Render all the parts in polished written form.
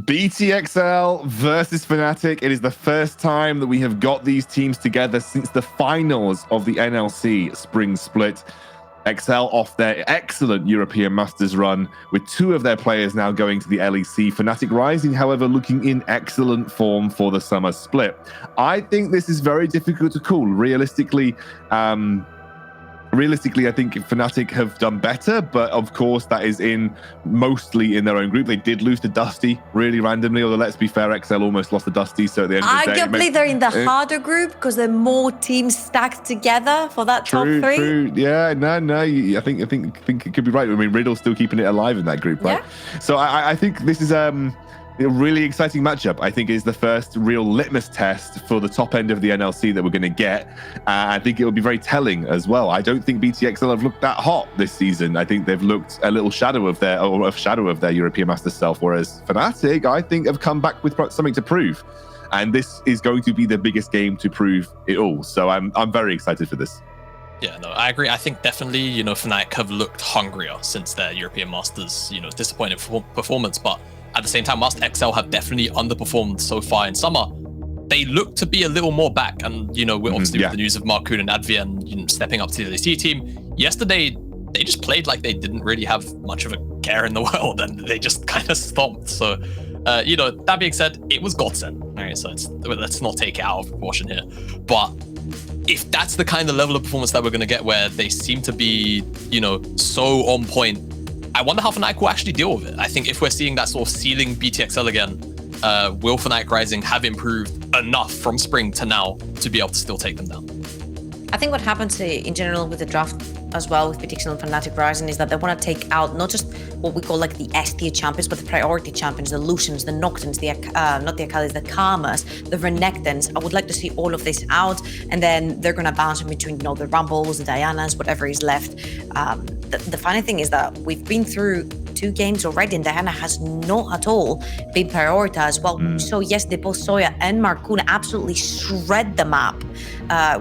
BTXL versus Fnatic. It is the first time that we have got these teams together since the finals of the NLC Spring Split. XL off their excellent European Masters run, with 2 of their players now going to the LEC. Fnatic Rising, however, looking in excellent form for the summer split. I think this is very difficult to call. Realistically, I think Fnatic have done better, but of course that is mostly in their own group. They did lose to Dusty really randomly, although let's be fair, XL almost lost to Dusty, so at the end of the day... Arguably they're in the harder group because there are more teams stacked together for that top 3. True. Yeah, no, I think it could be right. I mean, Riddle's still keeping it alive in that group, right? Yeah. So I think this is a really exciting matchup. I think is the first real litmus test for the top end of the NLC that we're going to get. I think it will be very telling as well. I don't think BTXL have looked that hot this season. I think they've looked a little shadow of their European Masters self, whereas Fnatic, I think, have come back with something to prove. And this is going to be the biggest game to prove it all. So I'm very excited for this. Yeah, no, I agree. I think definitely, Fnatic have looked hungrier since their European Masters, disappointing performance, but at the same time, whilst XL have definitely underperformed so far in summer, they look to be a little more back. And, we're obviously with the news of Marcoon and Advian stepping up to the LEC team. Yesterday, they just played like they didn't really have much of a care in the world, and they just kind of stomped. So, that being said, it was godsend. All right, so let's not take it out of proportion here. But if that's the kind of level of performance that we're going to get, where they seem to be, so on point, I wonder how Fnatic will actually deal with it. I think if we're seeing that sort of ceiling BTXL again, will Fnatic Rising have improved enough from spring to now to be able to still take them down? I think what happens in general with the draft as well with BTXL and Fnatic Rising is that they want to take out not just what we call like the S tier champions, but the priority champions, the Lucians, the Nocturnes, not the Akalis, the Karmas, the Renekton's. I would like to see all of this out, and then they're going to bounce in between, the Rumbles, the Dianas, whatever is left. The funny thing is that we've been through 2 games already, and Diana has not at all been prioritized. Well, so yes, they both Soya and Marcoon absolutely shred the map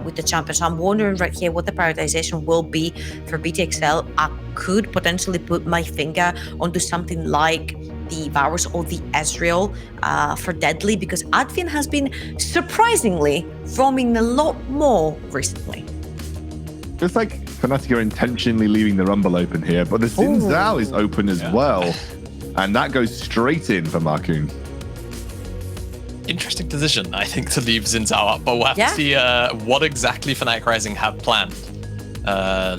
with the champions. So I'm wondering right here what the prioritization will be for BTXL. I could potentially put my finger onto something like the Varus or the Ezreal for Deadly, because Advian has been surprisingly roaming a lot more recently. It's like Fnatic are intentionally leaving the Rumble open here, but the Xin Zhao is open as well. And that goes straight in for Marcoon. Interesting decision, I think, to leave Xin Zhao up, but we'll have to see what exactly Fnatic Rising have planned.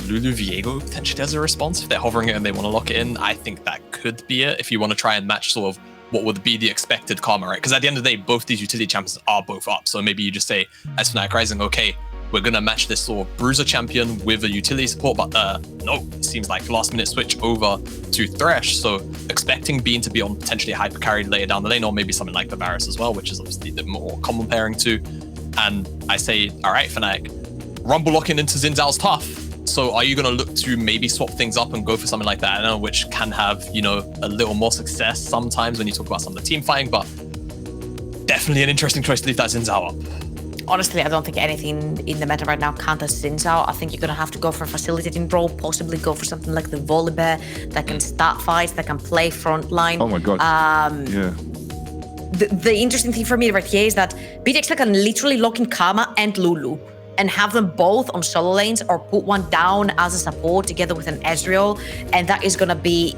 Lulu Viego potentially has a response if they're hovering it and they want to lock it in. I think that could be it if you want to try and match sort of what would be the expected karma, right? Because at the end of the day, both these utility champions are both up. So maybe you just say, as Fnatic Rising, okay, we're going to match this sort of bruiser champion with a utility support, but no, it seems like last minute switch over to Thresh. So expecting Bean to be on potentially a hyper carry later down the lane, or maybe something like the Varus as well, which is obviously the more common pairing too. And I say, all right, Fnatic, Rumble locking into Xin Zhao's tough. So are you going to look to maybe swap things up and go for something like that? I don't know, which can have, a little more success sometimes when you talk about some of the team fighting, but definitely an interesting choice to leave that Xin Zhao up. Honestly, I don't think anything in the meta right now counters Xin Zhao. I think you're going to have to go for a facilitating role, possibly go for something like the Volibear that can start fights, that can play frontline. Oh my god. The interesting thing for me right here is that BTXL can literally lock in Karma and Lulu and have them both on solo lanes, or put one down as a support together with an Ezreal, and that is going to be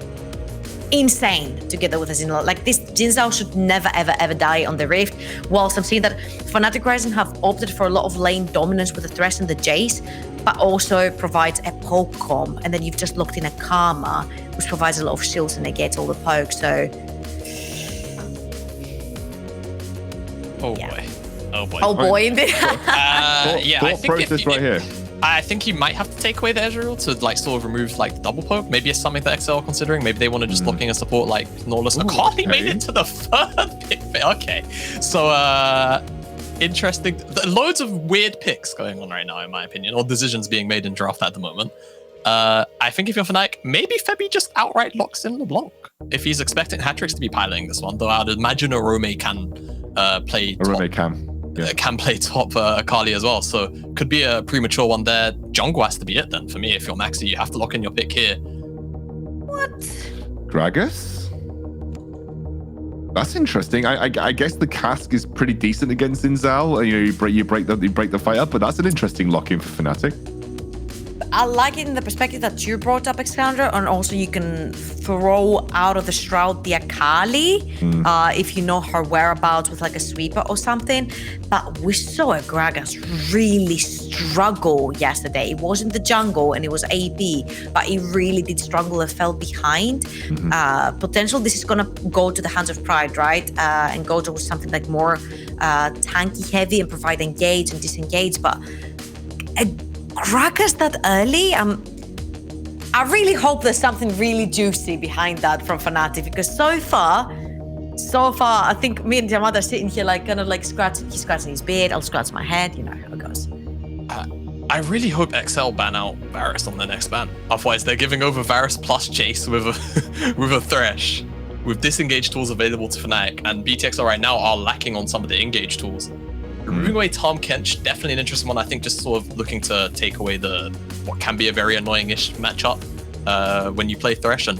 insane together with a Xin Zhao. Like, this Xin Zhao should never, ever, ever die on the Rift. Whilst I'm seeing that Fnatic Rising have opted for a lot of lane dominance with the Thresh and the Jace, but also provides a poke comp, and then you've just locked in a Karma, which provides a lot of shields and negates all the pokes. So, oh boy, indeed. I think process right here. I think you might have to take away the Ezreal to sort of remove the double poke. Maybe it's something that XL are considering. Maybe they want to just lock in a support like Norless. Akali made it to the 3rd pick. Okay, so interesting. Loads of weird picks going on right now, in my opinion, or decisions being made in draft at the moment. I think if you're Fnatic, maybe Febby just outright locks in LeBlanc if he's expecting Hatrix to be piloting this one. Though I'd imagine Orome can play. Orome can play top Akali as well, so could be a premature one there. Jungle has to be it then for me. If you're Maxi, you have to lock in your pick here. What? Gragas? That's interesting. I guess the cask is pretty decent against Zinzao. You know, you break the fight up, but that's an interesting lock-in for Fnatic. I like it in the perspective that you brought up, Xcander, and also you can throw out of the Shroud the Akali if you know her whereabouts with like a sweeper or something. But we saw Gragas really struggle yesterday. It wasn't the jungle and it was AP, but he really did struggle and fell behind. Potential, this is gonna go to the hands of Pride, right? And go towards something like more tanky heavy and provide engage and disengage, but Gragas that early, I really hope there's something really juicy behind that from Fnatic, because so far, I think me and Yamada are sitting here like kind of like he's scratching his beard, I'll scratch my head, you know how it goes. I really hope XL ban out Varus on the next ban. Otherwise, they're giving over Varus plus Chase with a with a Thresh, with disengage tools available to Fnatic, and BTXL right now are lacking on some of the engage tools. Removing away Tom Kench, definitely an interesting one. I think just sort of looking to take away what can be a very annoying-ish matchup when you play Thresh. And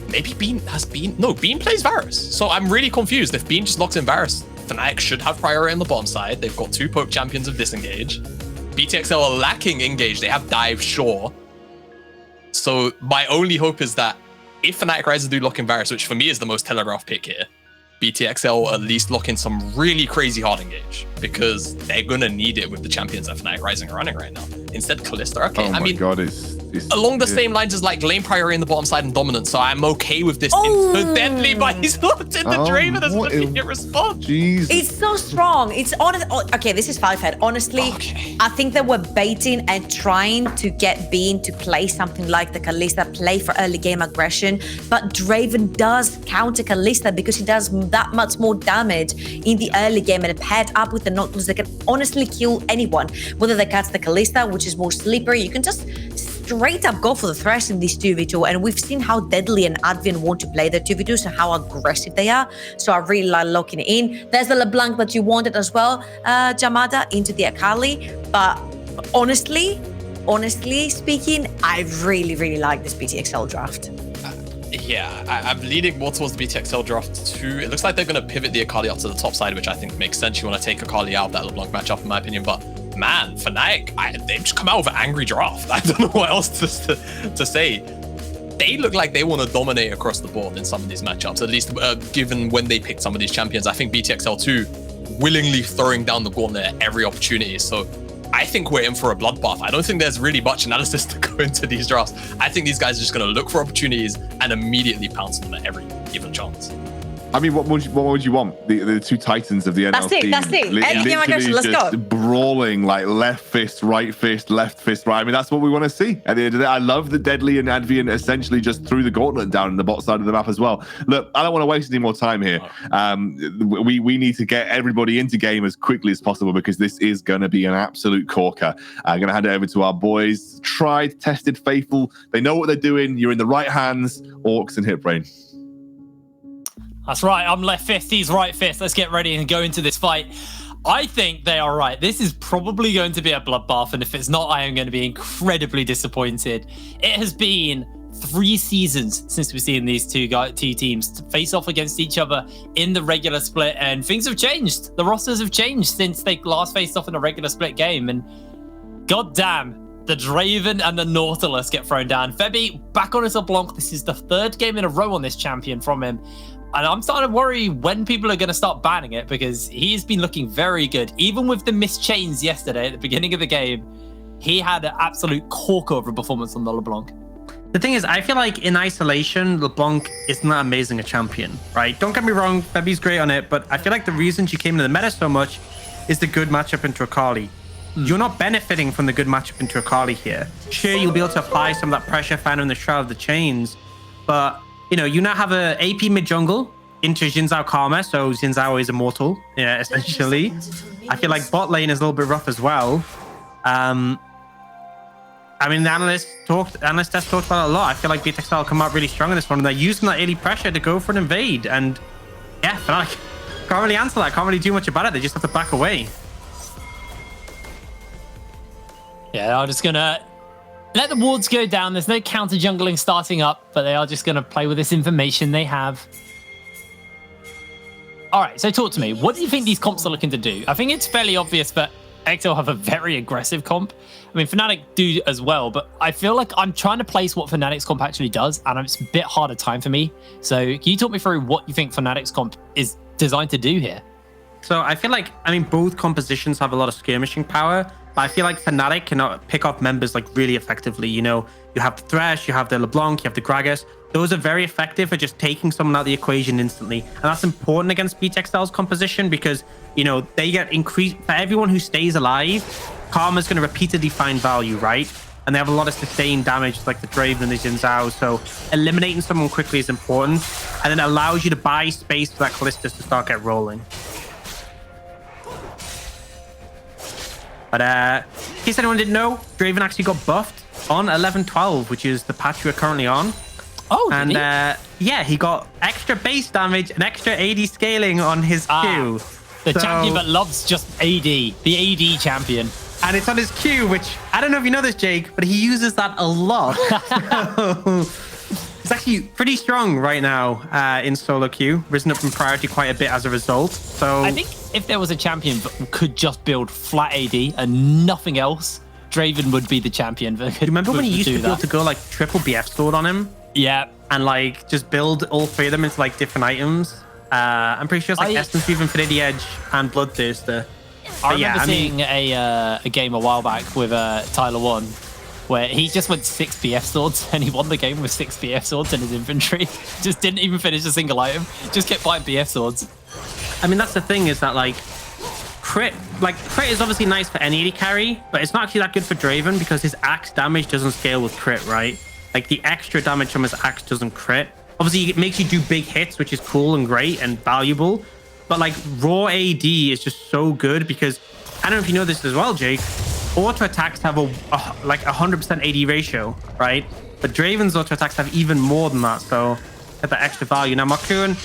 maybe Bean plays Varus. So I'm really confused. If Bean just locks in Varus, Fnatic should have priority on the bottom side. They've got 2 poke champions of disengage. BTXL are lacking engage. They have dive, sure. So my only hope is that if Fnatic Rising do lock in Varus, which for me is the most telegraphed pick here, BTXL at least lock in some really crazy hard engage, because they're gonna need it with the champions that Fnatic Rising are running right now. Instead, Kalista, okay. I mean, God, it's along the same lines as like lane priority in the bottom side and dominance, so I'm okay with this incidentally, but he's locked in the Draven as an immediate response. Jeez. It's so strong. It's honest. Okay, this is 5-head. Honestly, I think they were baiting and trying to get Bean to play something like the Kalista, play for early game aggression, but Draven does counter Kalista because he does that much more damage in the early game, and paired up with the Nautilus, they can honestly kill anyone. Whether they catch the Kalista, which is more slippery, you can just straight up go for the Thresh in this 2v2, and we've seen how deadly and Advian want to play their 2v2s and how aggressive they are. So I really like locking it in. There's the LeBlanc that you wanted as well, Jamada, into the Akali. But honestly speaking, I really like this BTXL draft. Yeah, I'm leaning more towards the BTXL draft too. It looks like they're going to pivot the Akali up to the top side, which I think makes sense. You want to take Akali out of that LeBlanc matchup, in my opinion. But man, Fnatic, they've just come out with an angry draft. I don't know what else to say. They look like they want to dominate across the board in some of these matchups, at least given when they picked some of these champions. I think BTXL too, willingly throwing down the gauntlet at every opportunity. So I think we're in for a bloodbath. I don't think there's really much analysis to go into these drafts. I think these guys are just going to look for opportunities and immediately pounce on them at every given chance. I mean, what would you want? The 2 titans of the NLC. That's it. Let's go. Brawling like left fist, right fist, left fist, right. I mean, that's what we want to see. At the end of the day, I love that Deadly and Advian essentially just threw the gauntlet down in the bot side of the map as well. Look, I don't want to waste any more time here. We need to get everybody into game as quickly as possible, because this is going to be an absolute corker. I'm going to hand it over to our boys. Tried, tested, faithful. They know what they're doing. You're in the right hands, Orcs and Hitbrain. That's right. I'm left fist. He's right fist. Let's get ready and go into this fight. I think they are right. This is probably going to be a bloodbath, and if it's not, I am going to be incredibly disappointed. It has been 3 seasons since we've seen these two teams face off against each other in the regular split, and things have changed. The rosters have changed since they last faced off in a regular split game, and goddamn, the Draven and the Nautilus get thrown down. Febby back on his LeBlanc. This is the 3rd game in a row on this champion from him. And I'm starting to worry when people are going to start banning it, because he's been looking very good. Even with the missed chains yesterday at the beginning of the game, he had an absolute corker of a performance on the LeBlanc. The thing is, I feel like in isolation, LeBlanc is not amazing a champion, right? Don't get me wrong, Febby's great on it, but I feel like the reason she came into the meta so much is the good matchup into Akali. You're not benefiting from the good matchup into Akali here. Sure, you'll be able to apply some of that pressure found in the Shroud of the Chains, but you know, you now have a AP mid jungle into Xin Zhao Karma, so Xin Zhao is immortal, yeah, essentially. I feel like bot lane is a little bit rough as well. I mean, the analyst test talked about it a lot. I feel like BTXL will come out really strong in this one, and they're using that early pressure to go for an invade. And yeah, but I can't really answer that. Can't really do much about it. They just have to back away. Yeah, I'm just gonna Let the wards go down. There's no counter jungling starting up, but they are just going to play with this information they have. All right, so talk to me. What do you think these comps are looking to do? I think it's fairly obvious that XL have a very aggressive comp. I mean, Fnatic do as well, but I feel like I'm trying to place what Fnatic's comp actually does, and it's a bit harder time for me. So can you talk me through what you think Fnatic's comp is designed to do here? So I feel like, I mean, both compositions have a lot of skirmishing power, but I feel like Fnatic cannot pick off members like really effectively. You know, you have the Thresh, you have the LeBlanc, you have the Gragas. Those are very effective at just taking someone out of the equation instantly. And that's important against BTXL's composition because, you know, they get increased for everyone who stays alive. Karma's going to repeatedly find value, right? And they have a lot of sustained damage like the Draven and the Xin Zhao. So eliminating someone quickly is important. And then it allows you to buy space for that Callistus to start get rolling. But in case anyone didn't know, Draven actually got buffed on 11-12, which is the patch we're currently on. Oh, and yeah, he got extra base damage and extra AD scaling on his Q. The champion that loves just AD, the AD champion. And it's on his Q, which I don't know if you know this, Jake, but he uses that a lot. It's actually pretty strong right now in solo queue, risen up in priority quite a bit as a result. So I think if there was a champion that could just build flat AD and nothing else, Draven would be the champion. That could, remember when he used to be able that. to go like triple BF sword on him? Yeah. And like just build all three of them into like different items. I'm pretty sure it's like Essence Weave, Infinity Edge, and Bloodthirster. I remember seeing a game a while back with Tyler 1 where he just went 6 BF swords and he won the game with 6 BF swords in his inventory. Just didn't even finish a single item. Just kept buying BF swords. I mean, that's the thing is that like crit is obviously nice for any AD carry, but it's not actually that good for Draven because his axe damage doesn't scale with crit, right? Like the extra damage from his axe doesn't crit. Obviously, it makes you do big hits, which is cool and great and valuable. But like raw AD is just so good because I don't know if you know this as well, Jake. Auto attacks have like 100% AD ratio, right? But Draven's auto attacks have even more than that, so get that extra value. Now Marcoon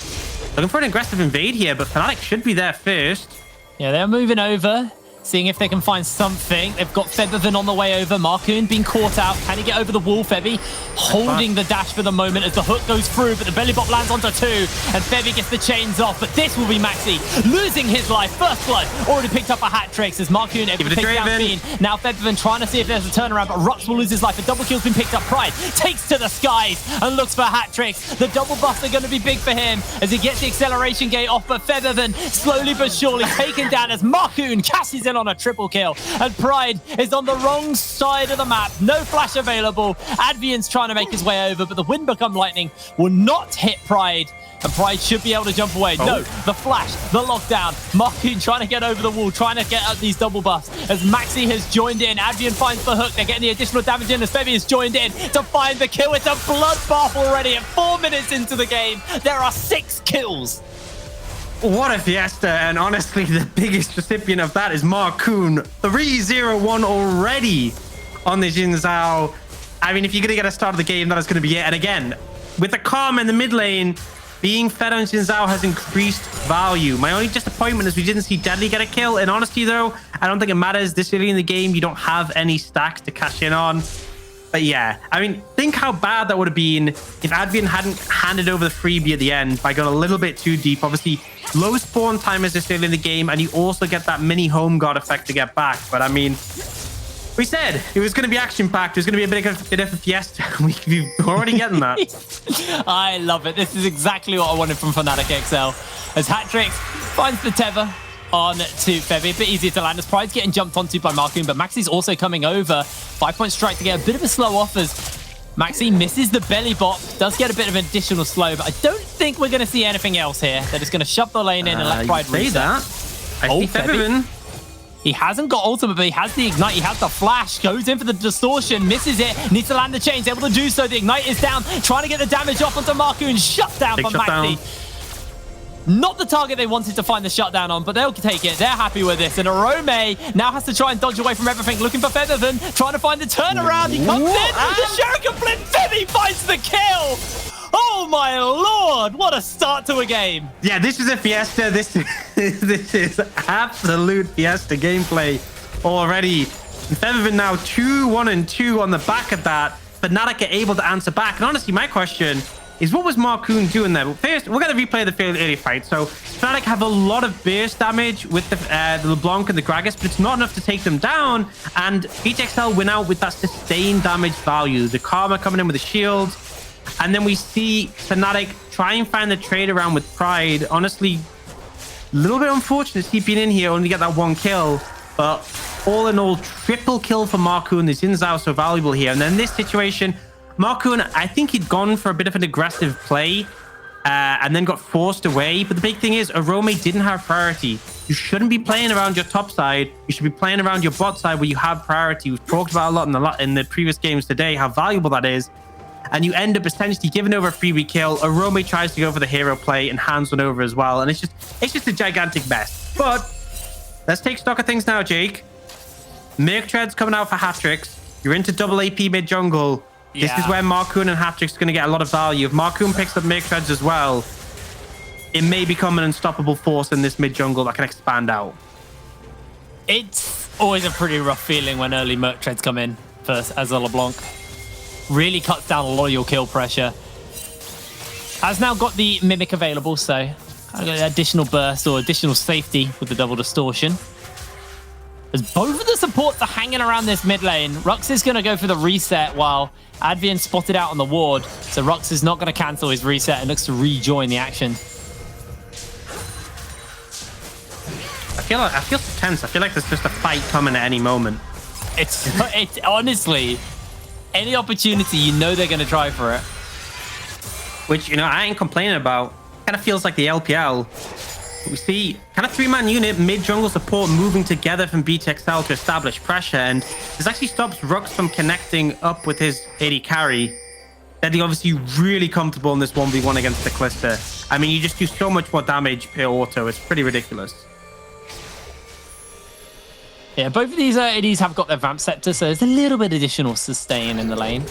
looking for an aggressive invade here, but Fnatic should be there first. Yeah, they're moving over, seeing if they can find something. They've got Featherven on the way over. Marcoon being caught out. Can he get over the wall? Febby holding the dash for the moment as the hook goes through, but the belly bot lands onto 2, and Febby gets the chains off. But this will be Maxi losing his life. First blood already picked up a hat trick as Marcoon able to take down Fiend. Now Featherven trying to see if there's a turnaround, but Rux will lose his life. A double kill's been picked up. Pride takes to the skies and looks for hat tricks. The double buffs are going to be big for him as he gets the acceleration gate off, but Featherven slowly but surely taken down as Marcoon cashes in on a triple kill, and Pride is on the wrong side of the map. No flash available. Advian's trying to make his way over, but the wind become lightning will not hit Pride, and Pride should be able to jump away. No, the flash, the lockdown. Marcoon trying to get over the wall, trying to get out these double buffs as Maxi has joined in. Advian finds the hook. They're getting the additional damage in as Febby has joined in to find the kill. It's a bloodbath already at 4 minutes into the game. There are 6 kills. What a fiesta, and honestly, the biggest recipient of that is Marcoon. 3-0-1 already on the Xin Zhao. I mean, if you're going to get a start of the game, that is going to be it. And again, with the Karma in the mid lane, being fed on Xin Zhao has increased value. My only disappointment is we didn't see Deadly get a kill. In honesty, though, I don't think it matters. This early in the game, you don't have any stacks to cash in on. But yeah, I mean, think how bad that would have been if Advian hadn't handed over the freebie at the end by going a little bit too deep. Obviously, low spawn time is this early in the game, and you also get that mini home guard effect to get back. But I mean, we said it was going to be action-packed. It was going to be a bit of a fiesta. We're already getting that. I love it. This is exactly what I wanted from Fnatic XL. As Hatrix finds the tether on to Febby. A bit easier to land as Pride's getting jumped onto by Marcoon, but Maxi's also coming over. 5-point strike to get a bit of a slow off as Maxi misses the belly bot. Does get a bit of an additional slow, but I don't think we're going to see anything else here. They're just going to shove the lane in and let Pride reset. That. I see Featherven. He hasn't got ultimate, but he has the ignite. He has the flash. Goes in for the distortion. Misses it. Needs to land the chains. Able to do so. The ignite is down. Trying to get the damage off onto Marcoon. Shut down by Maxi. Not the target they wanted to find the shutdown on, but they'll take it. They're happy with this. And Arome now has to try and dodge away from everything. Looking for Featherven. Trying to find the turnaround. He comes in. The Shuriken Flint. Febby finds the kill. Oh my lord, what a start to a game. Yeah, this is a fiesta. This is absolute fiesta gameplay already. And Featherman now 2-1-2 on the back of that. Fnatic are able to answer back. And honestly, my question is, what was Marcoon doing there? But first, we're going to replay the fairly early fight. So Fnatic have a lot of burst damage with the LeBlanc and the Gragas, but it's not enough to take them down. And BTXL win out with that sustained damage value. The Karma coming in with the shields. And then we see Fnatic try and find the trade around with Pride. Honestly, a little bit unfortunate keeping in here, only get that 1 kill. But all in all, triple kill for Marcoon. The Xin Zhao so valuable here. And then this situation, Marcoon, I think he'd gone for a bit of an aggressive play and then got forced away. But the big thing is, Arome didn't have priority. You shouldn't be playing around your top side. You should be playing around your bot side where you have priority. We've talked about a lot in the previous games today, how valuable that is. And you end up essentially giving over a freebie kill. Arome tries to go for the hero play and hands one over as well. And it's just a gigantic mess. But let's take stock of things now, Jake. Merc Tread's coming out for hat-tricks. You're into double AP mid-jungle. Yeah. This is where Marcoon and hat-tricks are going to get a lot of value. If Marcoon picks up Merc Treads as well, it may become an unstoppable force in this mid-jungle that can expand out. It's always a pretty rough feeling when early Merc Treads come in first as a LeBlanc. Really cuts down a lot of your kill pressure. Has now got the Mimic available, so I've got additional burst or additional safety with the double distortion. As both of the supports are hanging around this mid lane, Rux is going to go for the reset while Advian spotted out on the ward. So Rux is not going to cancel his reset and looks to rejoin the action. I feel tense. I feel like there's just a fight coming at any moment. It's honestly, any opportunity, you know they're going to try for it. Which, you know, I ain't complaining about. Kind of feels like the LPL. We see kind of 3-man unit, mid-jungle support moving together from BTXL to establish pressure. And this actually stops Rux from connecting up with his AD carry. They're obviously really comfortable in this 1v1 against the Calista. I mean, you just do so much more damage per auto. It's pretty ridiculous. Yeah, both of these ADs have got their Vamp Scepter, so there's a little bit additional sustain in the lane.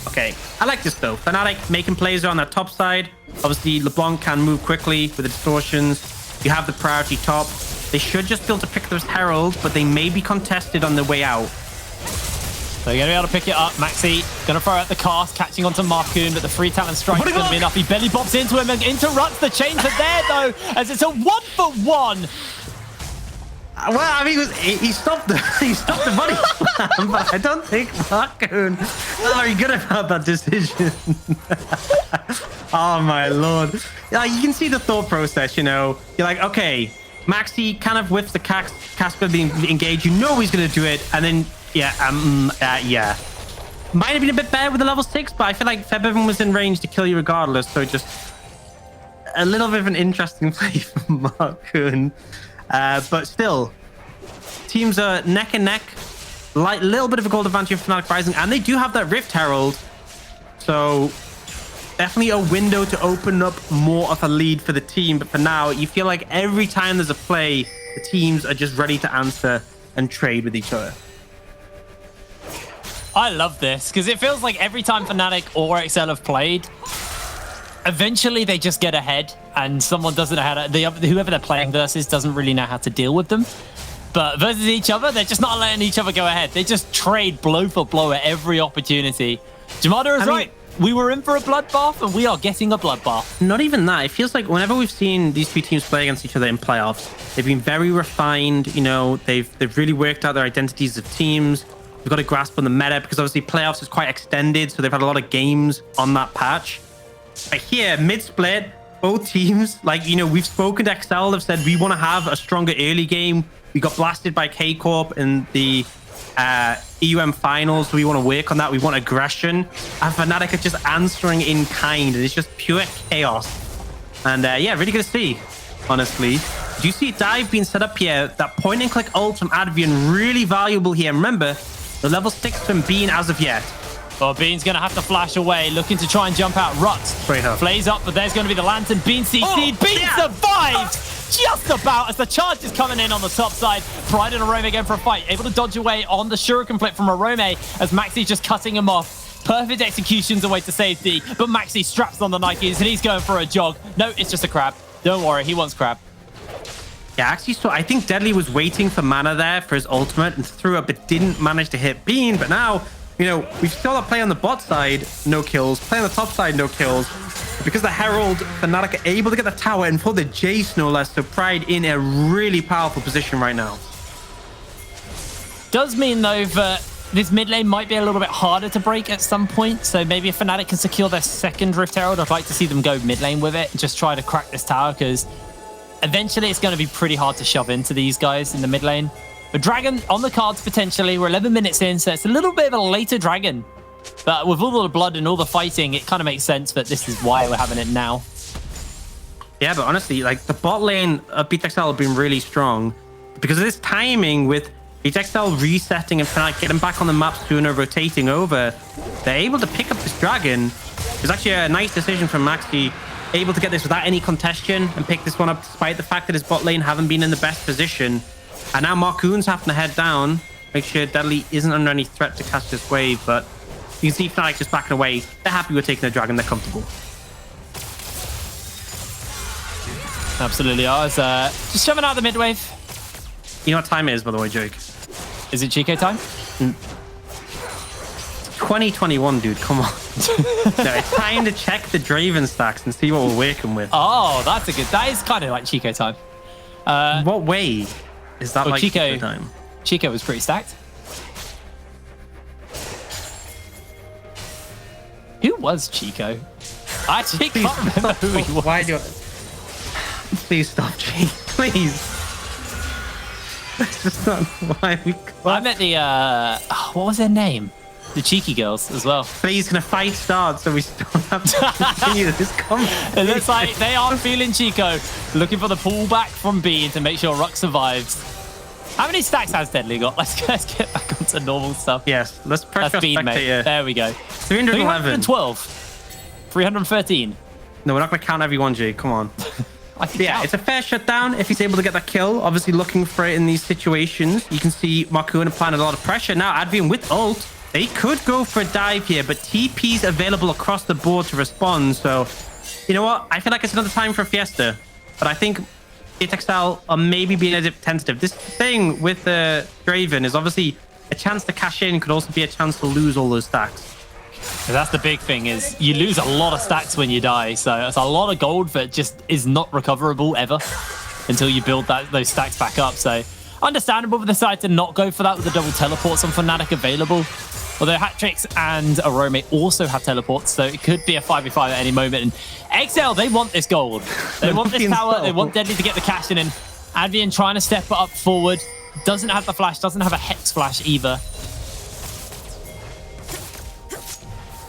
Okay, I like this though. Fnatic making plays on that top side. Obviously, LeBlanc can move quickly with the distortions. You have the priority top. They should just be able to pick those heralds, but they may be contested on the way out. So you're going to be able to pick it up. Maxi going to throw out the cast, catching onto Marcoon, but the free talent strike is going to be enough. He belly bobs into him and interrupts. The chains are there though, as it's a 1-for-1. Well, I mean, he stopped the body slam, but I don't think Marcoon was very good about that decision. Oh my lord! Yeah, you can see the thought process. You know, you're like, okay, Maxi kind of whiffs the Casper being engaged. You know he's gonna do it, and then yeah, might have been a bit better with the level 6, but I feel like Featherman was in range to kill you regardless. So just a little bit of an interesting play from Marcoon. But still, teams are neck and neck. Like, little bit of a gold advantage for Fnatic Rising, and they do have that Rift Herald. So definitely a window to open up more of a lead for the team. But for now, you feel like every time there's a play, the teams are just ready to answer and trade with each other. I love this, because it feels like every time Fnatic or XL have played, eventually they just get ahead and someone doesn't know how to, whoever they're playing versus doesn't really know how to deal with them. But versus each other, they're just not letting each other go ahead. They just trade blow for blow at every opportunity. Jamada is right. We were in for a bloodbath and we are getting a bloodbath. Not even that. It feels like whenever we've seen these two teams play against each other in playoffs, they've been very refined. You know, they've really worked out their identities of teams. We've got a grasp on the meta because obviously playoffs is quite extended. So they've had a lot of games on that patch. But here, mid-split, both teams, like, you know, we've spoken to XL, they've said we want to have a stronger early game. We got blasted by K-Corp in the EUM finals, so we want to work on that. We want aggression. And Fnatic are just answering in kind, and it's just pure chaos. And yeah, really good to see, honestly. Do you see dive being set up here? That point-and-click ult from Advian, really valuable here. Remember, the level 6 from Bean as of yet. Well, Bean's going to have to flash away, looking to try and jump out. Rux flays up, but there's going to be the Lantern. Bean CC'd. Bean survived just about as the charge is coming in on the top side. Pride and Arome again for a fight. Able to dodge away on the Shuriken flip from Arome as Maxi's just cutting him off. Perfect executions away to safety, but Maxi straps on the Nikes and he's going for a jog. No, it's just a crab. Don't worry, he wants crab. Yeah, actually, so I think Deadly was waiting for mana there for his ultimate and threw up, but didn't manage to hit Bean. But now, you know, we've still got play on the bot side, no kills. Play on the top side, no kills. Because the Herald, Fnatic are able to get the tower and pull the Jace, no less. So Pride in a really powerful position right now. Does mean, though, that this mid lane might be a little bit harder to break at some point. So maybe if Fnatic can secure their second Rift Herald, I'd like to see them go mid lane with it and just try to crack this tower, because eventually it's going to be pretty hard to shove into these guys in the mid lane. But Dragon on the cards potentially. We're 11 minutes in, so it's a little bit of a later Dragon. But with all the blood and all the fighting, it kind of makes sense that this is why we're having it now. Yeah, but honestly, like the bot lane of BTXL have been really strong because of this timing with BTXL resetting and Fnatic getting back on the map sooner, rotating over. They're able to pick up this Dragon. It's actually a nice decision from Maxi, able to get this without any contention and pick this one up despite the fact that his bot lane haven't been in the best position. And now Marcoon's having to head down, make sure Deadly isn't under any threat to catch this wave, but you can see Fnatic just backing away. They're happy with taking the Dragon. They're comfortable. Absolutely are. Just shoving out the mid wave. You know what time it is, by the way, Jake? Is it Chico time? 2021, dude. Come on. No, it's time to check the Draven stacks and see what we're working with. Oh, that's a good... That is kind of like Chico time. What way is that like Chico time? Chico was pretty stacked. Who was Chico? I actually can't remember who he was. Why do you... Please stop, Jake. Please. That's just not why we... I met the... what was their name? The Cheeky Girls as well. Please, can a fight start so we don't have to continue this conversation? It looks like they are feeling Chico, looking for the pullback from Bean to make sure Ruck survives. How many stacks has Deadly got? Let's get back onto normal stuff. Yes, let's pressure That's Bean, mate. There we go. 311. 312. 313. No, we're not going to count everyone, Jay. Come on. Yeah, count. it's a fair shutdown if he's able to get that kill. Obviously, looking for it in these situations. You can see Marcoon applying a lot of pressure. Now, Advian with ult. They could go for a dive here, but TP's available across the board to respond. So, you know what? I feel like it's another time for a Fiesta. But I think BTXL are maybe being a bit tentative. This thing with the Draven is obviously a chance to cash in. Could also be a chance to lose all those stacks. That's the big thing, is you lose a lot of stacks when you die. So it's a lot of gold that just is not recoverable ever until you build those stacks back up. So understandable for the side to not go for that with the double teleports on Fnatic available. Although Hatrix and Arome also have teleports, so it could be a 5v5 at any moment. And XL, they want this gold. They want this tower. They want Deadly to get the cash in. And Advian trying to step up forward. Doesn't have the flash, doesn't have a Hex flash either.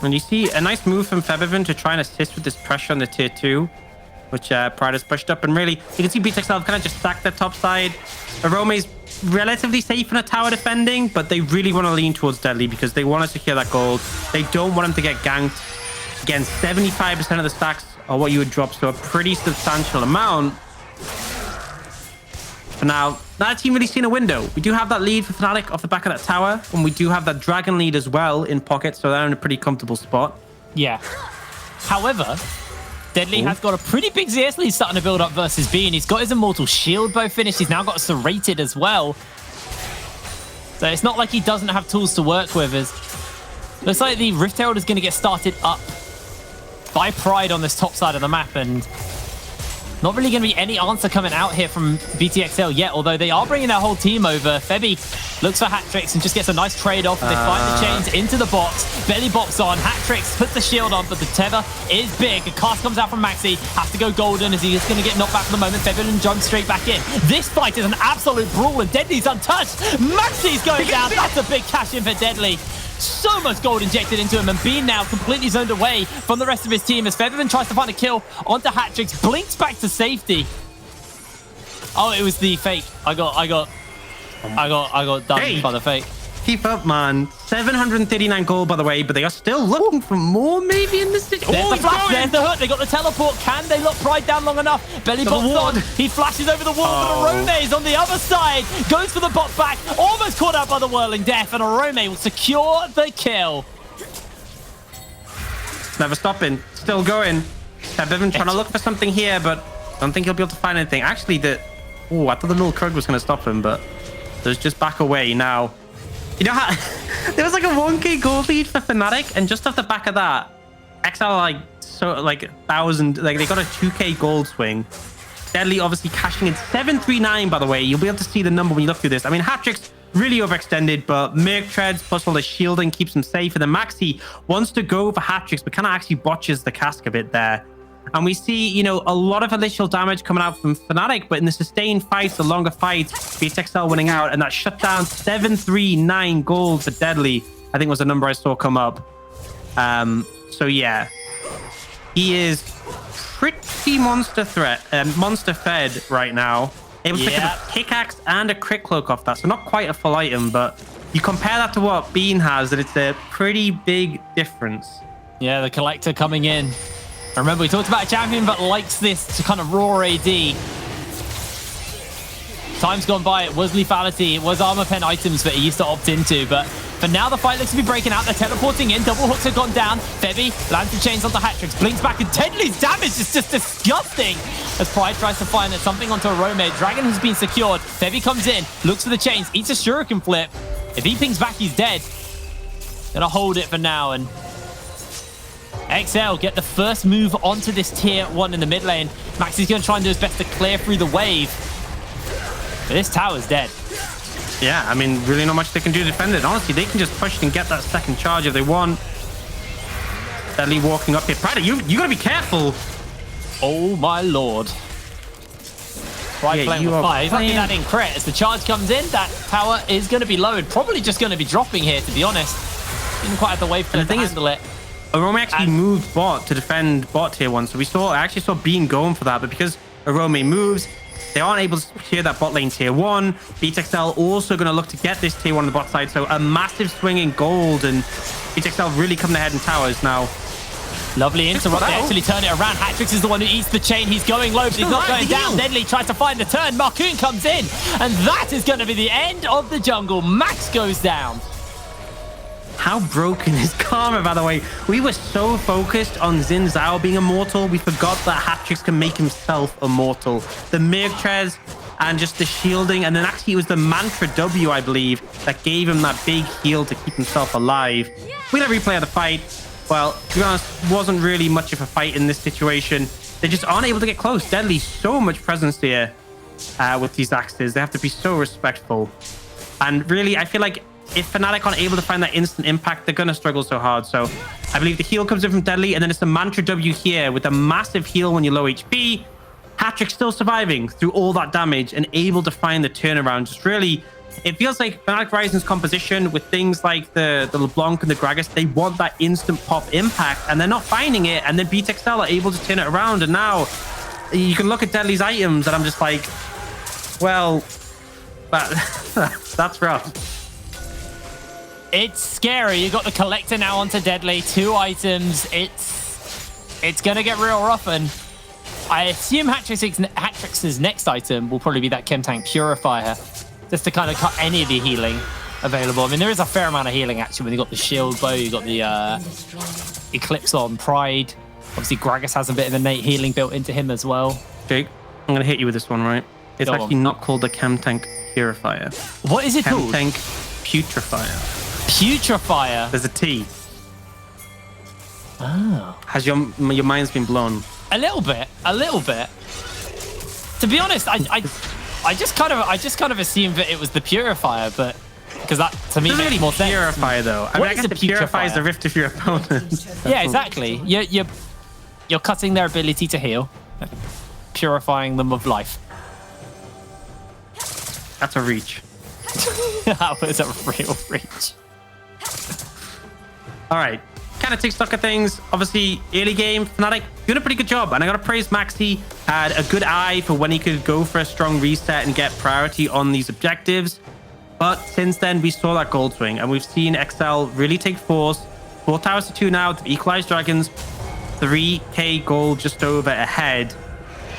And you see a nice move from Febiven to try and assist with this pressure on the tier 2, which Pride has pushed up. And really, you can see BTXL kind of just stacked their top side. Arome's relatively safe in a tower defending, but they really want to lean towards Deadly because they want to secure that gold. They don't want him to get ganked. Again, 75% of the stacks are what you would drop, so a pretty substantial amount. For now, that team really seen a window. We do have that lead for Fnatic off the back of that tower, and we do have that Dragon lead as well in pocket, so they're in a pretty comfortable spot. Yeah. However, Deadly has got a pretty big ZS lead starting to build up versus Bean. He's got his Immortal Shield bow finished. He's now got a Serrated as well. So it's not like he doesn't have tools to work with. Looks like the Rift Herald is going to get started up by Pride on this top side of the map, and not really going to be any answer coming out here from BTXL yet, although they are bringing their whole team over. Febby looks for Hatrix and just gets a nice trade-off. They find the chains into the box. Belly box on. Hatrix puts the shield on, but the tether is big. A cast comes out from Maxi. Has to go golden as he is going to get knocked back for the moment. Febby jumps straight back in. This fight is an absolute brawl, and Deadly's untouched. Maxi's going down. That's a big cash in for Deadly. So much gold injected into him, and Bean now completely zoned away from the rest of his team as Featherman tries to find a kill onto Hatrix, blinks back to safety. Oh, it was the fake. I got done by the fake. Keep up, man. 739 gold, by the way, but they are still looking for more, maybe in this situation. There's the flash, there's the hook. They got the teleport. Can they lock Pride down long enough? Belly box on. He flashes over the wall, but Arome's on the other side. Goes for the bot back. Almost caught out by the Whirling Death, and Arome will secure the kill. Never stopping. Still going. Bevan trying to look for something here, but I don't think he'll be able to find anything. Actually, the Oh, I thought the little Krug was going to stop him, but there's just back away now. You know how there was like a 1k gold lead for Fnatic, and just off the back of that, XL like 1,000, like they got a 2k gold swing. Deadly obviously cashing in 739, by the way. You'll be able to see the number when you look through this. I mean, Hat-Trick's really overextended, but Merc Treads plus all the shielding keeps him safe. And then Maxi wants to go for Hat-Tricks, but kind of actually botches the cask a bit there. And we see, you know, a lot of initial damage coming out from Fnatic, but in the sustained fights, the longer fights, BTXL winning out, and that shut down 739 gold for Deadly, I think was the number I saw come up. So yeah, he is pretty monster fed right now. Able to pick up a pickaxe and a crit cloak off that, so not quite a full item, but you compare that to what Bean has, and it's a pretty big difference. Yeah, the collector coming in. Remember, we talked about a champion that likes this to kind of raw AD. Time's gone by. It was lethality. It was armor pen items that he used to opt into. But for now, the fight looks to be breaking out. They're teleporting in. Double hooks have gone down. Febby lands the chains onto Hat-Tricks. Blinks back. And Deadly's damage is just disgusting. As Pride tries to find something onto a Rome. Dragon has been secured. Febby comes in. Looks for the chains. Eats a shuriken flip. If he pings back, he's dead. Gonna hold it for now. And XL get the first move onto this tier 1 in the mid lane. Maxi's going to try and do his best to clear through the wave. But this tower's dead. Yeah, I mean, really not much they can do to defend it. Honestly, they can just push and get that second charge if they want. Deadly walking up here. Pride, you got to be careful. Oh, my lord. Pride playing with fire. He's lucky that in crit. As the charge comes in, that tower is going to be lowered. Probably just going to be dropping here, to be honest. Didn't quite have the wave to handle it. Arome actually moved bot to defend bot tier 1, so I actually saw Bean going for that, but because Arome moves, they aren't able to secure that bot lane tier 1. BTXL also going to look to get this tier 1 on the bot side, so a massive swing in gold, and BTXL really coming ahead in towers now. Lovely interrupt. They actually turn it around. Hat-Tricks is the one who eats the chain. He's going low, but he's not going down. Deadly tries to find the turn. Marcoon comes in, and that is going to be the end of the jungle. Max goes down. How broken is Karma, by the way? We were so focused on Xin Zhao being immortal, we forgot that Hat-Tricks can make himself immortal. The Mirk-Trez and just the shielding, and then actually it was the Mantra W, I believe, that gave him that big heal to keep himself alive. We had a replay of the fight. Well, to be honest, wasn't really much of a fight in this situation. They just aren't able to get close. Deadly, so much presence here with these axes. They have to be so respectful. And really, I feel like if Fnatic aren't able to find that instant impact, they're going to struggle so hard. So I believe the heal comes in from Deadly, and then it's the Mantra W here with a massive heal when you're low HP. Hat-Trick still surviving through all that damage and able to find the turnaround. Just really, it feels like Fnatic Rising's composition with things like the LeBlanc and the Gragas, they want that instant pop impact, and they're not finding it. And then BTXL are able to turn it around. And now you can look at Deadly's items, and I'm just like, well, that's rough. It's scary. You got the collector now onto Deadly. 2 items. It's gonna get real rough, and I assume Hat-Trick's next item will probably be that Chem Tank Purifier, just to kind of cut any of the healing available. I mean, there is a fair amount of healing actually when you got the shield bow, you got the Eclipse on Pride. Obviously, Gragas has a bit of innate healing built into him as well. Jake, I'm gonna hit you with this one, right? It's actually not called the Chem Tank Purifier. What is it called? Chem Tank Putrefier. Putrefier. There's a T. Oh. Has your mind's been blown? A little bit. To be honest, I just kind of assumed that it was the Purifier, but because that to me makes more sense. Purifier though. I mean, I guess the Purifier is the rift of your opponent. Yeah, exactly. You're cutting their ability to heal, purifying them of life. That's a reach. That was a real reach. All right, kind of take stock of things. Obviously, early game, Fnatic doing a pretty good job. And I got to praise Maxi. Had a good eye for when he could go for a strong reset and get priority on these objectives. But since then, we saw that gold swing. And we've seen XL really take force. 4 towers to 2 now. The Equalized Dragons. 3k gold just over ahead.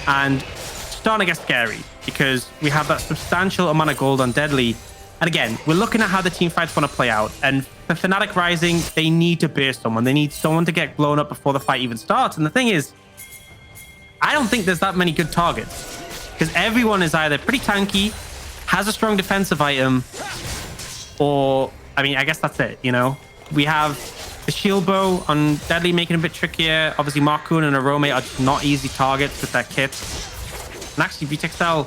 And starting to get scary, because we have that substantial amount of gold on Deadly. And again, we're looking at how the team fights want to play out. And for Fnatic Rising, they need to burst someone. They need someone to get blown up before the fight even starts. And the thing is, I don't think there's that many good targets. because everyone is either pretty tanky, has a strong defensive item, or, I mean, I guess that's it, you know? We have the shield bow on Deadly making it a bit trickier. Obviously, Marcoon and Arome are just not easy targets with their kits. And actually, BTXL,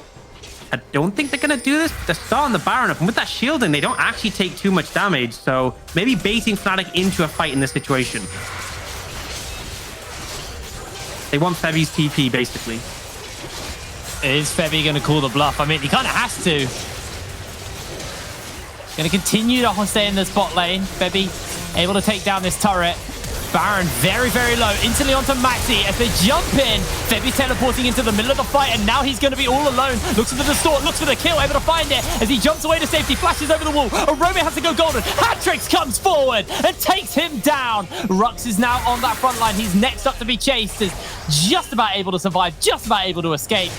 I don't think they're going to do this. They're starting the Baron up. And with that shielding, they don't actually take too much damage. So maybe baiting Fnatic into a fight in this situation. They want Febi's TP, basically. Is Febi going to call the bluff? I mean, he kind of has to. Going to continue to stay in the spot lane. Febi able to take down this turret. Baron very, very low. Instantly onto Maxi as they jump in. Febi teleporting into the middle of the fight, and now he's going to be all alone. Looks for the distort, looks for the kill, able to find it as he jumps away to safety, flashes over the wall. Arome has to go golden. Hatrix comes forward and takes him down. Rux is now on that front line. He's next up to be chased. Is just about able to survive, just about able to escape.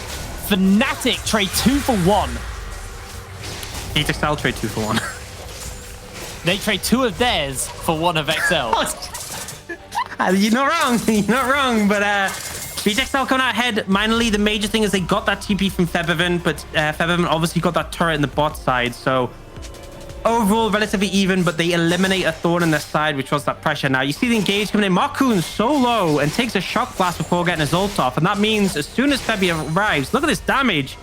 Fnatic trade 2 for 1. BTXL trade 2 for 1. They trade 2 of theirs for 1 of XL. You're not wrong. You're not wrong. But BTXL coming out ahead. Minorly, the major thing is they got that TP from Febiven, but Febiven obviously got that turret in the bot side. So overall, relatively even, but they eliminate a thorn in their side, which was that pressure. Now, you see the engage coming in. Marcoon's so low and takes a shock blast before getting his ult off. And that means as soon as Febi arrives, look at this damage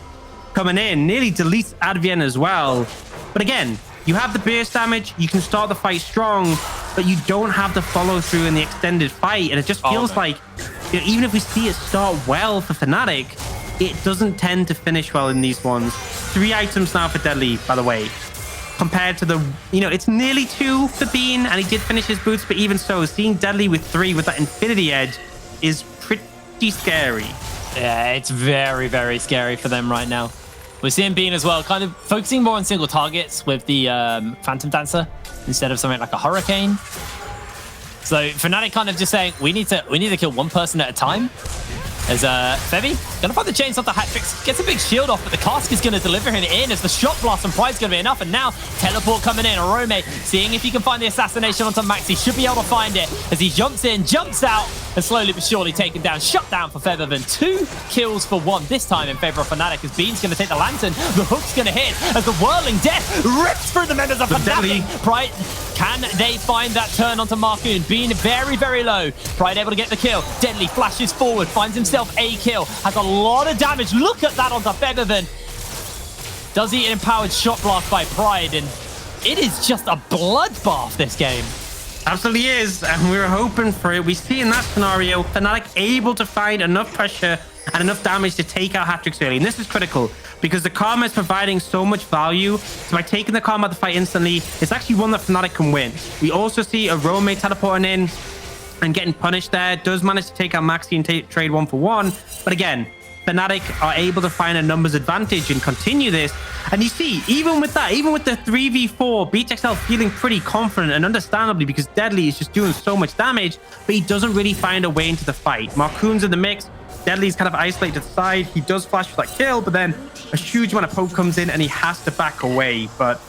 coming in. Nearly deletes Advienne as well. But again, you have the burst damage, you can start the fight strong, but you don't have the follow through in the extended fight. And it just feels like, you know, even if we see it start well for Fnatic, it doesn't tend to finish well in these ones. 3 items now for Deadly, by the way, compared to the, you know, it's nearly 2 for Bean, and he did finish his boots, but even so, seeing Deadly with 3 with that Infinity Edge is pretty scary. Yeah, it's very, very scary for them right now. We're seeing Bean as well, kind of focusing more on single targets with the Phantom Dancer instead of something like a Hurricane. So Fnatic kind of just saying, we need to kill 1 person at a time. As Febi gonna find the chains off the Hatrix, gets a big shield off, but the cask is gonna deliver him in as the shot blast and Pride's gonna be enough. And now teleport coming in. Arome seeing if he can find the assassination onto Maxi, should be able to find it as he jumps in, jumps out, and slowly but surely taken down. Shut down for Febiven. 2 kills for 1 this time in favor of Fnatic as Bean's gonna take the lantern. The hook's gonna hit as the whirling death rips through the members of Fnatic. Pride, can they find that turn onto Marcoon? Bean very, very low. Pride able to get the kill. Deadly flashes forward, finds himself a kill, has a lot of damage. Look at that onto Febiven. Does eat an empowered shot blast by Pride, and it is just a bloodbath this game. Absolutely is, and we were hoping for it. We see in that scenario, Fnatic able to find enough pressure and enough damage to take out Hatrix early. And this is critical because the Karma is providing so much value. So by taking the Karma out of the fight instantly, it's actually one that Fnatic can win. We also see Arome teleporting in and getting punished there. Does manage to take out Maxi and trade 1 for 1. But again, Fnatic are able to find a numbers advantage and continue this. And you see, even with that, even with the 3v4, BTXL feeling pretty confident, and understandably because Deadly is just doing so much damage, but he doesn't really find a way into the fight. Marcoon's in the mix. Deadly's kind of isolated to the side. He does flash for that kill, but then a huge amount of poke comes in and he has to back away. But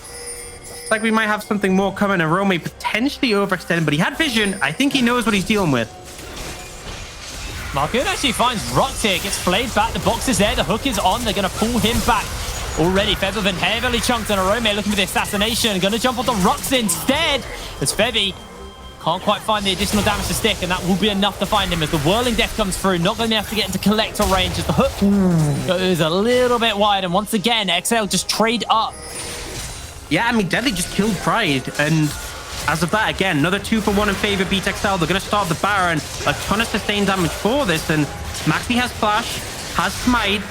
it's like we might have something more coming. Arome potentially overextended, but he had vision. I think he knows what he's dealing with. Marcoon actually finds Rux here, gets flayed back, the box is there, the hook is on, they're going to pull him back. Already, Febiven heavily chunked on Arome, looking for the assassination, going to jump onto Rux instead, as Febi can't quite find the additional damage to stick, and that will be enough to find him as the Whirling Death comes through, not going to be able to get into collector range, as the hook goes a little bit wide, and once again, XL just trade up. Yeah, I mean, Deadly just killed Pride, and as of that, again, another 2 for 1 in favor of BTXL. They're going to start the Baron. A ton of sustained damage for this. And Maxi has Flash, has Smite.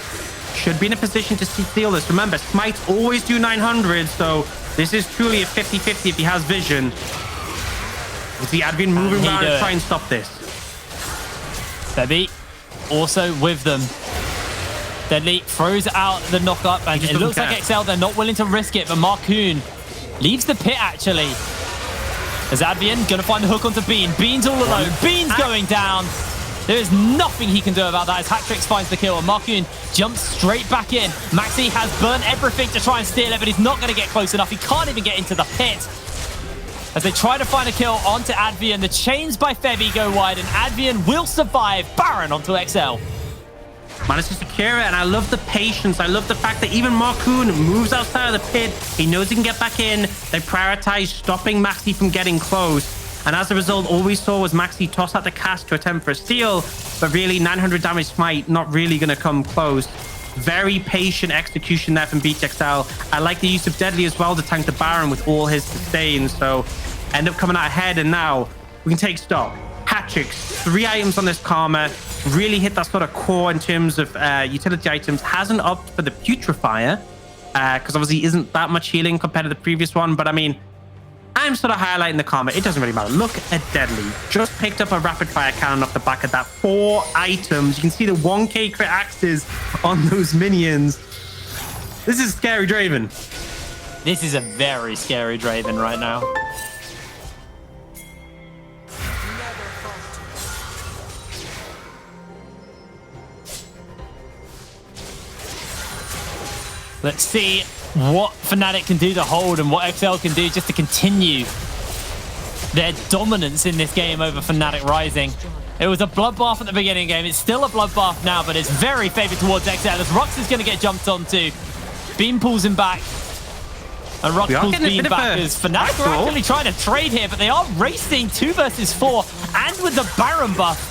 Should be in a position to steal this. Remember, Smites always do 900. So this is truly a 50-50 if he has vision. We'll see Advienne moving around and try and stop this. Febi also with them. Deadly throws out the knock-up. And it looks like XL, they're not willing to risk it. But Marcoon leaves the pit, actually. As Advienne gonna find the hook onto Bean. Bean's all alone. Bean's going down. There is nothing he can do about that as Hatrix finds the kill. And Marcoon jumps straight back in. Maxi has burnt everything to try and steal it, but he's not going to get close enough. He can't even get into the pit. As they try to find a kill onto Advienne, the chains by Febi go wide, and Advienne will survive. Baron onto XL. Managed to secure it, and I love the patience. I love the fact that even Marcoon moves outside of the pit. He knows he can get back in. They prioritize stopping Maxi from getting close. And as a result, all we saw was Maxi toss out the cast to attempt for a steal, but really 900 damage smite, not really going to come close. Very patient execution there from BTXL. I like the use of Deadly as well to tank the Baron with all his sustains. So end up coming out ahead, and now we can take stock. Hat tricks, 3 items on this Karma. Really hit that sort of core in terms of utility items. Hasn't upped for the Putrefier, because obviously isn't that much healing compared to the previous one. But I mean, I'm sort of highlighting the Karma. It doesn't really matter. Look at Deadly. Just picked up a rapid fire cannon off the back of that. 4 items. You can see the 1k crit axes on those minions. This is scary Draven. This is a very scary Draven right now. Let's see what Fnatic can do to hold and what XL can do just to continue their dominance in this game over Fnatic Rising. It was a bloodbath at the beginning of the game. It's still a bloodbath now, but it's very favored towards XL as Rux is going to get jumped onto. Beam pulls him back. And Rux pulls Beam back as Fnatic are actually trying to trade here, but they are racing 2 versus 4 and with the Baron buff.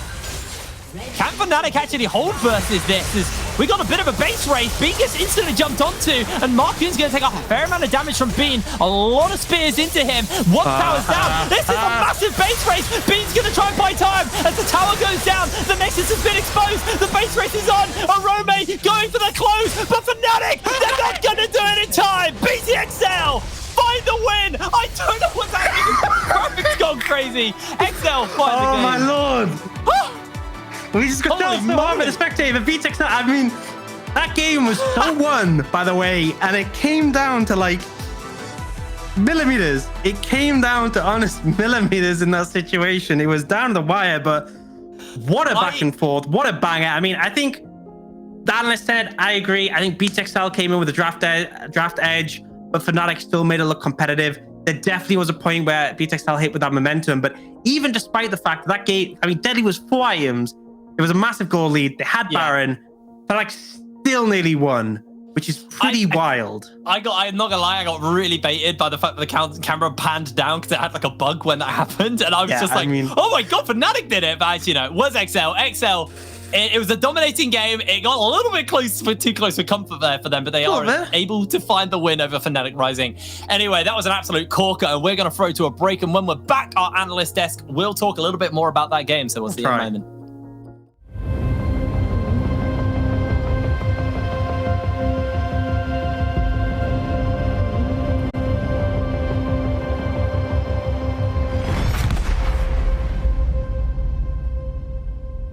Can Fnatic actually hold versus this? As we got a bit of a base race. Bean gets instantly jumped onto, and Marcoon's going to take a fair amount of damage from Bean. A lot of spears into him. 1 tower's down. This is a massive base race. Bean's going to try and buy time as the tower goes down. The Nexus has been exposed. The base race is on. Arome going for the close, but Fnatic, they're not going to do it in time. BTXL find the win. I don't know what's happening. Graphic's gone crazy. XL find the game. Oh my lord. We just got down so hard with the spectator. BTXL, I mean, that game was so won, by the way, and it came down to like millimeters. It came down to honest millimeters in that situation. It was down the wire, but what a back and forth. What a banger. I mean, I think the analyst said, I agree. I think BTXL came in with a draft edge, but Fnatic still made it look competitive. There definitely was a point where BTXL hit with that momentum, but even despite the fact that game, I mean, Deadly was 4 items. It was a massive goal lead. They had Baron, but like still nearly won, which is pretty wild. I'm not gonna lie, I got really baited by the fact that the camera panned down because it had like a bug when that happened, and I was just like, oh my god, Fnatic did it. But actually, no, it was XL. It was a dominating game. It got a little bit too close for comfort there for them, but they are able to find the win over Fnatic Rising. Anyway, that was an absolute corker, and we're going to throw to a break. And when we're back, our analyst desk will talk a little bit more about that game. So we'll see you in a moment.